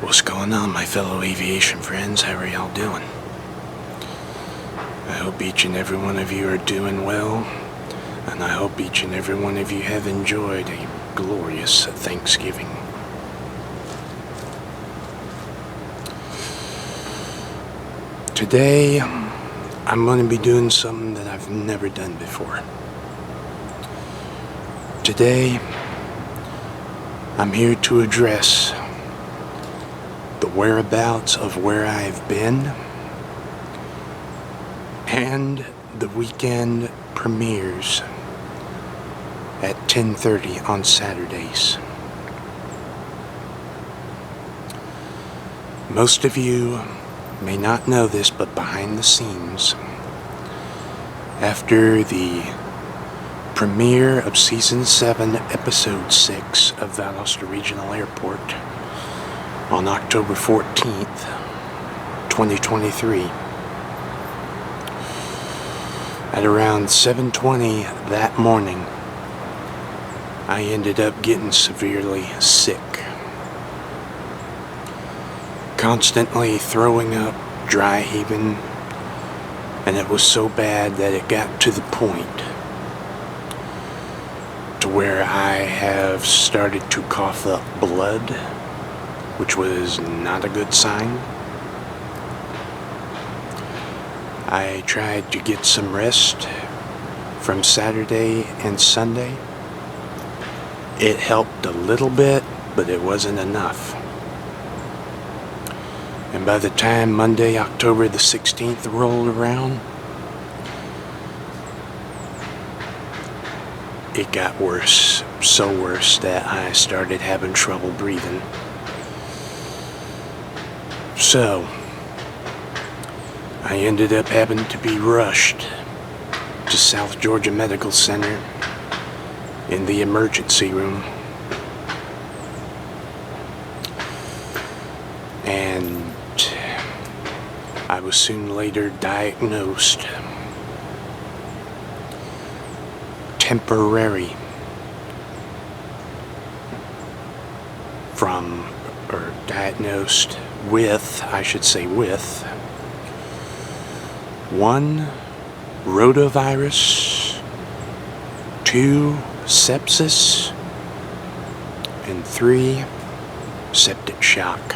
What's going on, my fellow aviation friends? How are y'all doing? I hope each and every one of you are doing well, and I hope each and every one of you have enjoyed a glorious Thanksgiving. Today, I'm going to be doing something that I've never done before. Today, I'm here to address the whereabouts of where I've been and the weekend premieres at 10:30 on Saturdays. Most of you may not know this, but behind the scenes, after the premiere of Season 7, Episode 6 of Valdosta Regional Airport on October 14th, 2023, at around 7:20 that morning, I ended up getting severely sick. Constantly throwing up, dry heaving, and it was so bad that it got to the point to where I have started to cough up blood, which was not a good sign. I tried to get some rest from Saturday and Sunday. It helped a little bit, but it wasn't enough. And by the time Monday, October the 16th rolled around, it got worse, so worse that I started having trouble breathing. So, I ended up having to be rushed to South Georgia Medical Center in the emergency room. And I was soon later diagnosed diagnosed with, with 1 rotavirus, 2 sepsis, and 3 septic shock.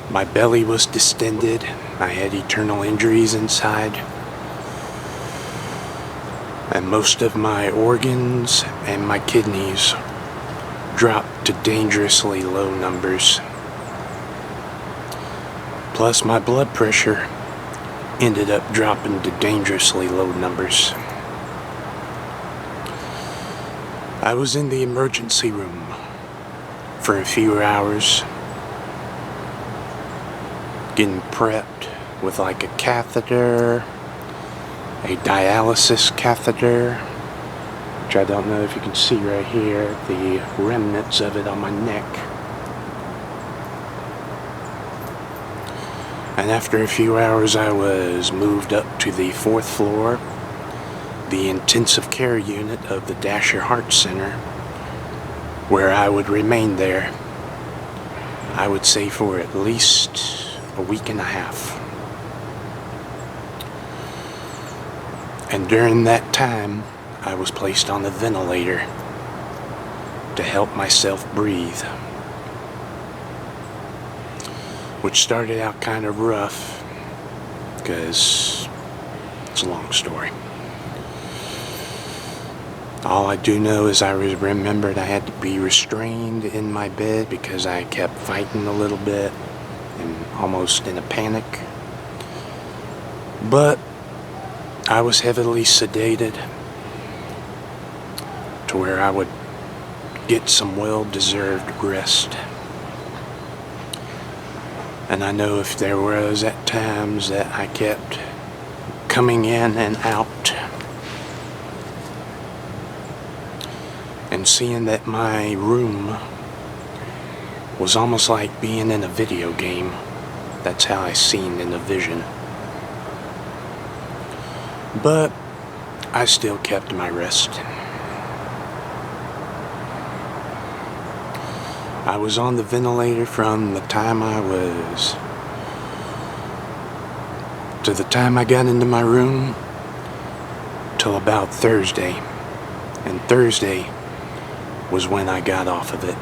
My belly was distended. I had internal injuries inside. And most of my organs and my kidneys dropped to dangerously low numbers. Plus my blood pressure ended up dropping to dangerously low numbers. I was in the emergency room for a few hours, getting prepped with like a catheter, a dialysis catheter, which I don't know if you can see right here, the remnants of it on my neck. And after a few hours, I was moved up to the 4th floor, the intensive care unit of the Dasher Heart Center, where I would remain there, I would say, for at least a week and a half. And during that time, I was placed on a ventilator to help myself breathe, which started out kind of rough because it's a long story. All I do know is I remembered I had to be restrained in my bed because I kept fighting a little bit and almost in a panic. But I was heavily sedated to where I would get some well-deserved rest. And I know if there was at times that I kept coming in and out and seeing that my room was almost like being in a video game. That's how I seen in the vision. But I still kept my rest. I was on the ventilator from the time to the time I got into my room till about Thursday. And Thursday was when I got off of it.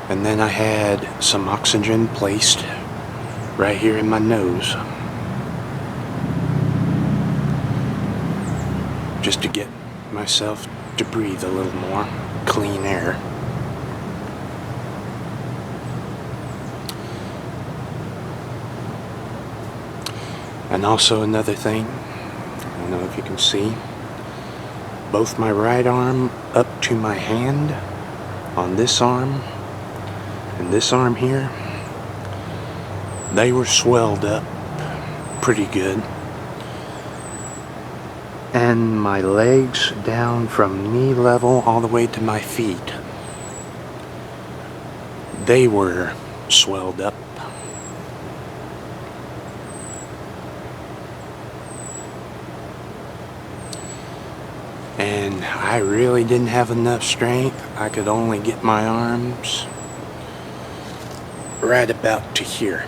And then I had some oxygen placed right here in my nose, just to get myself to breathe a little more clean air. And also another thing, I don't know if you can see, both my right arm up to my hand on this arm and this arm here, they were swelled up pretty good. And my legs down from knee level all the way to my feet, they were swelled up. And I really didn't have enough strength. I could only get my arms right about to here.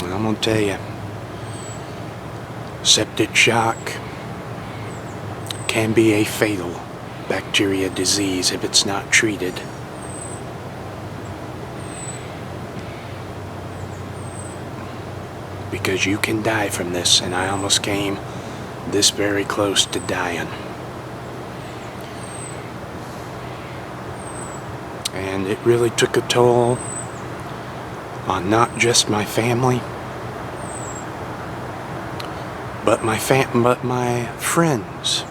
I'm gonna tell you, septic shock can be a fatal bacteria disease if it's not treated. Because you can die from this, and I almost came this very close to dying. And it really took a toll on not just my family, but my friends,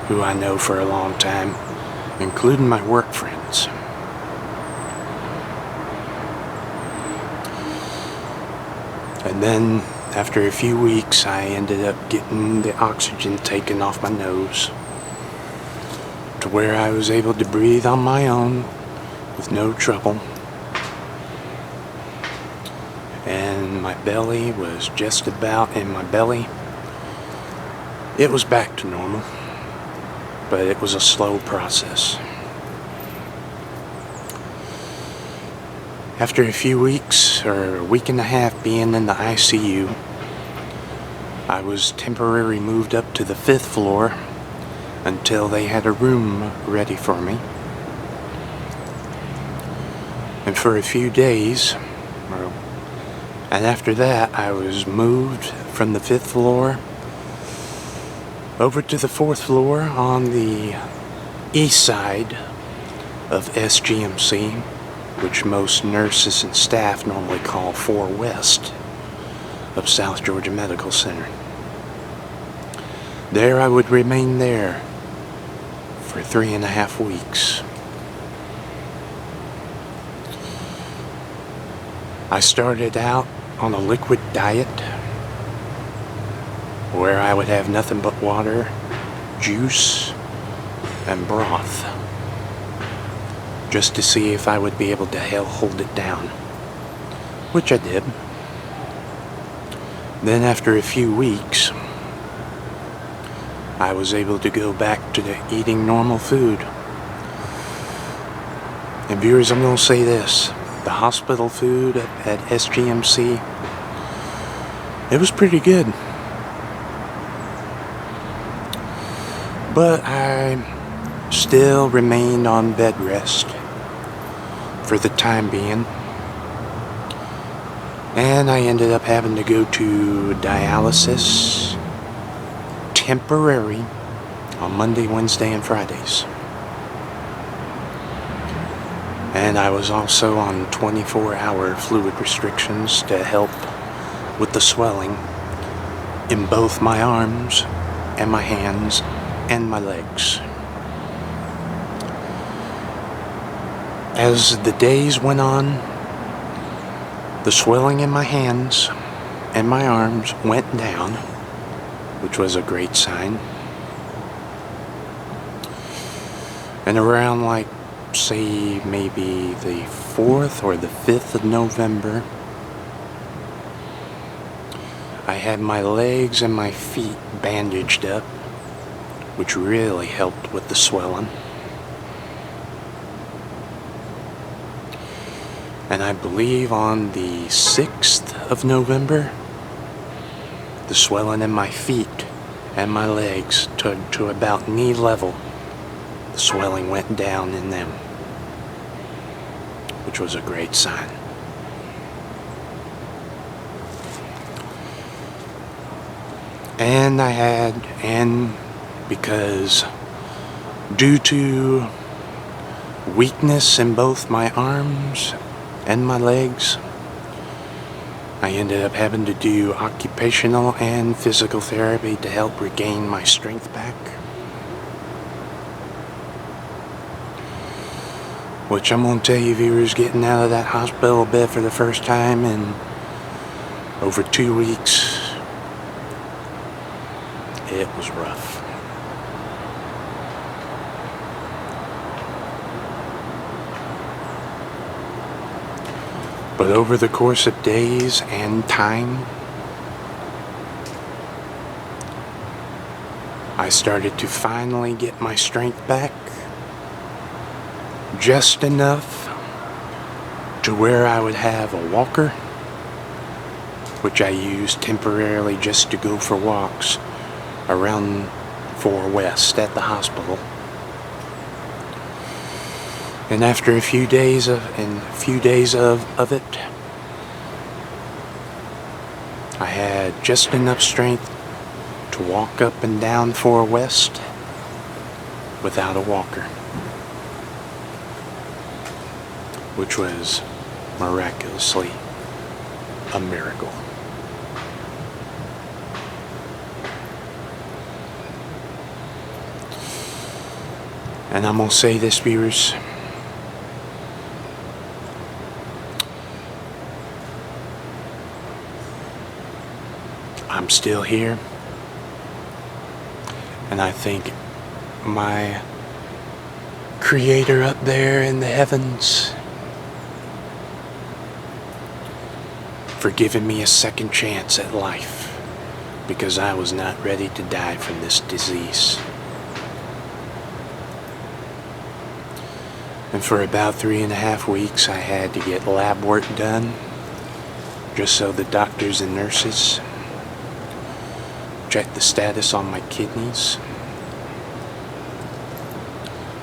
who I know for a long time, including my work friends. And then, after a few weeks, I ended up getting the oxygen taken off my nose to where I was able to breathe on my own with no trouble. And my belly was just about in my belly. It was back to normal, but it was a slow process. After a few weeks, or a week and a half being in the ICU, I was temporarily moved up to the 5th floor until they had a room ready for me. And for a few days, and after that, I was moved from the 5th floor over to the 4th floor on the east side of SGMC, which most nurses and staff normally call 4 West of South Georgia Medical Center. There I would remain there for 3.5 weeks. I started out on a liquid diet where I would have nothing but water, juice, and broth, just to see if I would be able to hold it down, which I did. Then after a few weeks, I was able to go back to eating normal food. And viewers, I'm going to say this, the hospital food at SGMC, it was pretty good. But I still remained on bed rest for the time being, and I ended up having to go to dialysis temporary on Monday, Wednesday, and Fridays. And I was also on 24-hour fluid restrictions to help with the swelling in both my arms and my hands and my legs. As the days went on, the swelling in my hands and my arms went down, which was a great sign. And around, like, say maybe the 4th or the 5th of November, I had my legs and my feet bandaged up, which really helped with the swelling. And I believe on the 6th of November, the swelling in my feet and my legs to about knee level. The swelling went down in them, which was a great sign. And because due to weakness in both my arms and my legs, I ended up having to do occupational and physical therapy to help regain my strength back. Which I'm going to tell you, viewers, getting out of that hospital bed for the first time in over 2 weeks, it was rough. But over the course of days and time, I started to finally get my strength back, just enough to where I would have a walker, which I used temporarily just to go for walks around 4 West at the hospital. And after a few days of it, I had just enough strength to walk up and down 4 West without a walker, which was miraculously a miracle. And I'm gonna say this, viewers, I'm still here, and I think my Creator up there in the heavens for giving me a second chance at life, because I was not ready to die from this disease. And for about 3.5 weeks I had to get lab work done, just so the doctors and nurses checked the status on my kidneys,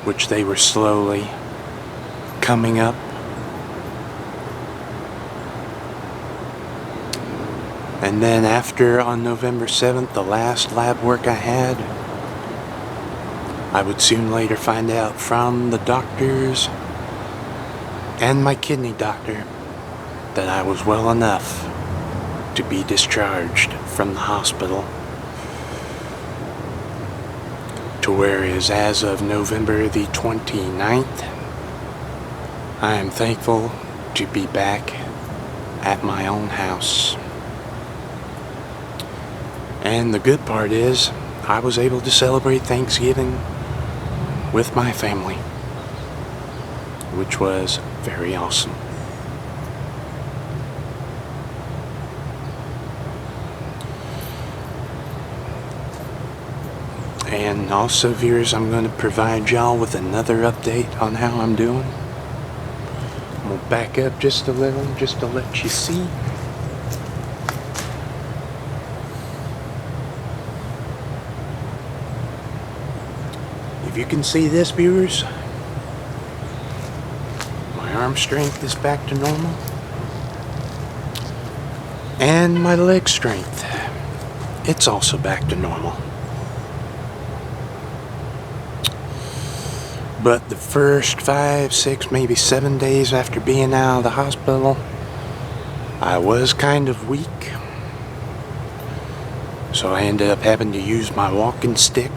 which they were slowly coming up. And then after, on November 7th, the last lab work I had, I would soon later find out from the doctors and my kidney doctor that I was well enough to be discharged from the hospital. To whereas as of November the 29th, I am thankful to be back at my own house. And the good part is, I was able to celebrate Thanksgiving with my family, which was very awesome. And also, viewers, I'm going to provide y'all with another update on how I'm doing. I'm going to back up just a little, just to let you see. If you can see this, viewers, my arm strength is back to normal, and my leg strength, it's also back to normal. But the first 5, 6, maybe 7 days after being out of the hospital, I was kind of weak, so I ended up having to use my walking stick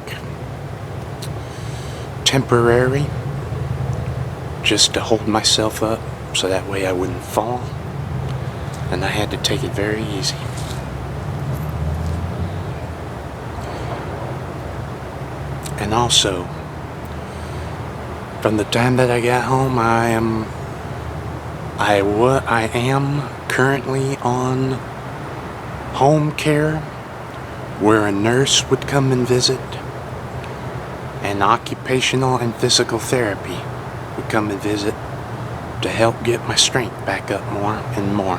temporary, just to hold myself up so that way I wouldn't fall, and I had to take it very easy. And also, from the time that I got home, I am currently on home care, where a nurse would come and visit, and occupational and physical therapy would come and visit to help get my strength back up more and more.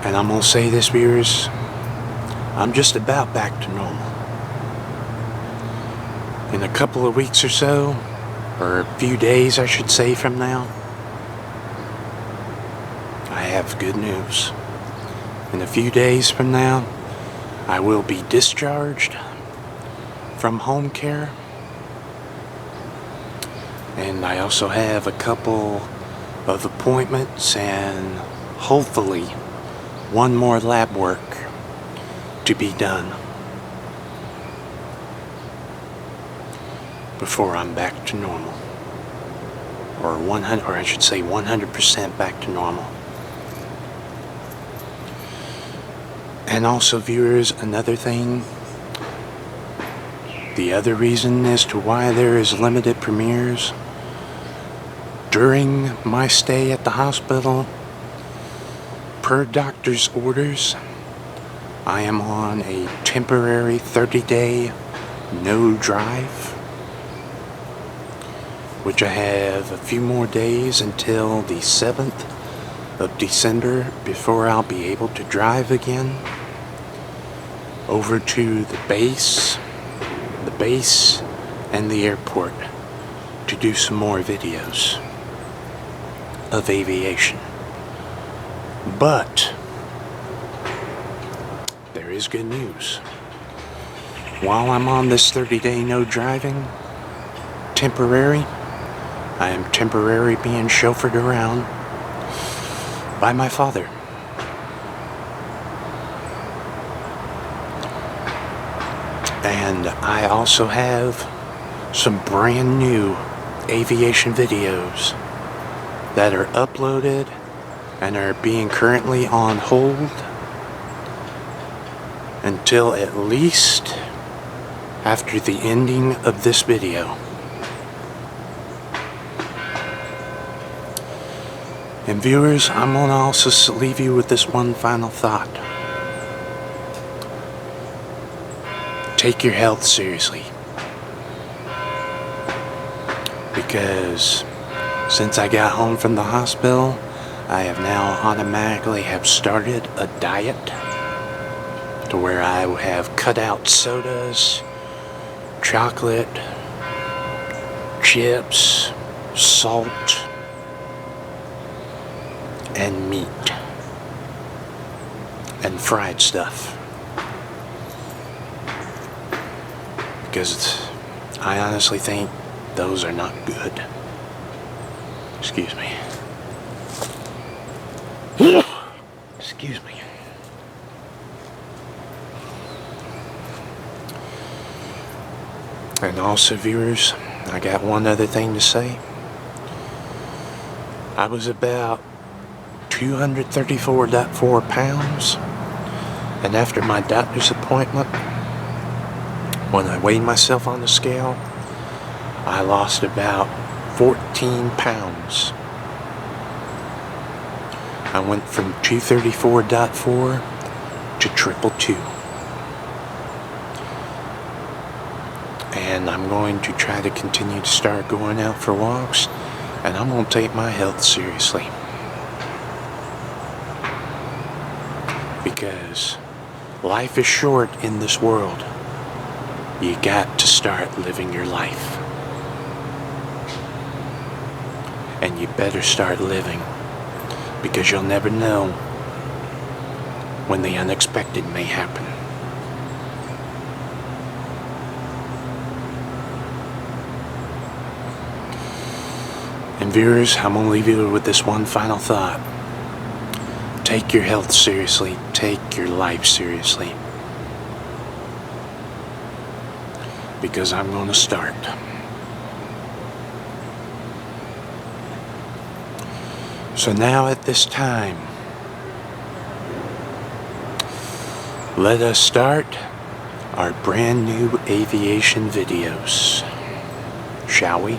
And I'm going to say this, viewers, I'm just about back to normal. In a couple of weeks or so, or a few days I should say from now, I have good news. In a few days from now, I will be discharged from home care, and I also have a couple of appointments and hopefully one more lab work to be done before I'm back to normal, or 100% back to normal. And also, viewers, another thing, the other reason as to why there is limited premieres during my stay at the hospital, per doctor's orders, I am on a temporary 30-day no drive, which I have a few more days until the 7th of December before I'll be able to drive again over to the base and the airport to do some more videos of aviation. But there is good news. While I'm on this 30-day no driving, temporary, I am temporarily being chauffeured around by my father. And I also have some brand new aviation videos that are uploaded and are being currently on hold until at least after the ending of this video. And viewers, I'm going to also leave you with this one final thought. Take your health seriously. Because since I got home from the hospital, I have now automatically have started a diet to where I have cut out sodas, chocolate, chips, salt, and meat, and fried stuff. Because I honestly think those are not good. Excuse me. Excuse me. And also, viewers, I got one other thing to say. I was about 234.4 pounds, and after my doctor's appointment, when I weighed myself on the scale, I lost about 14 pounds. I went from 234.4 to 222. And I'm going to try to continue to start going out for walks, and I'm going to take my health seriously. Because life is short in this world. You got to start living your life. And you better start living, because you'll never know when the unexpected may happen. And viewers, I'm going to leave you with this one final thought. Take your health seriously. Take your life seriously. Because I'm going to start. So now at this time, let us start our brand new aviation videos, shall we?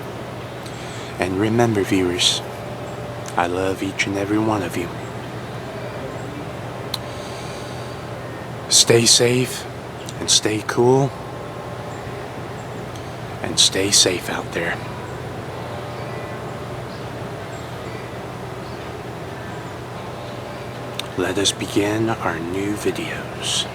And remember, viewers, I love each and every one of you. Stay safe and stay cool and stay safe out there. Let us begin our new videos.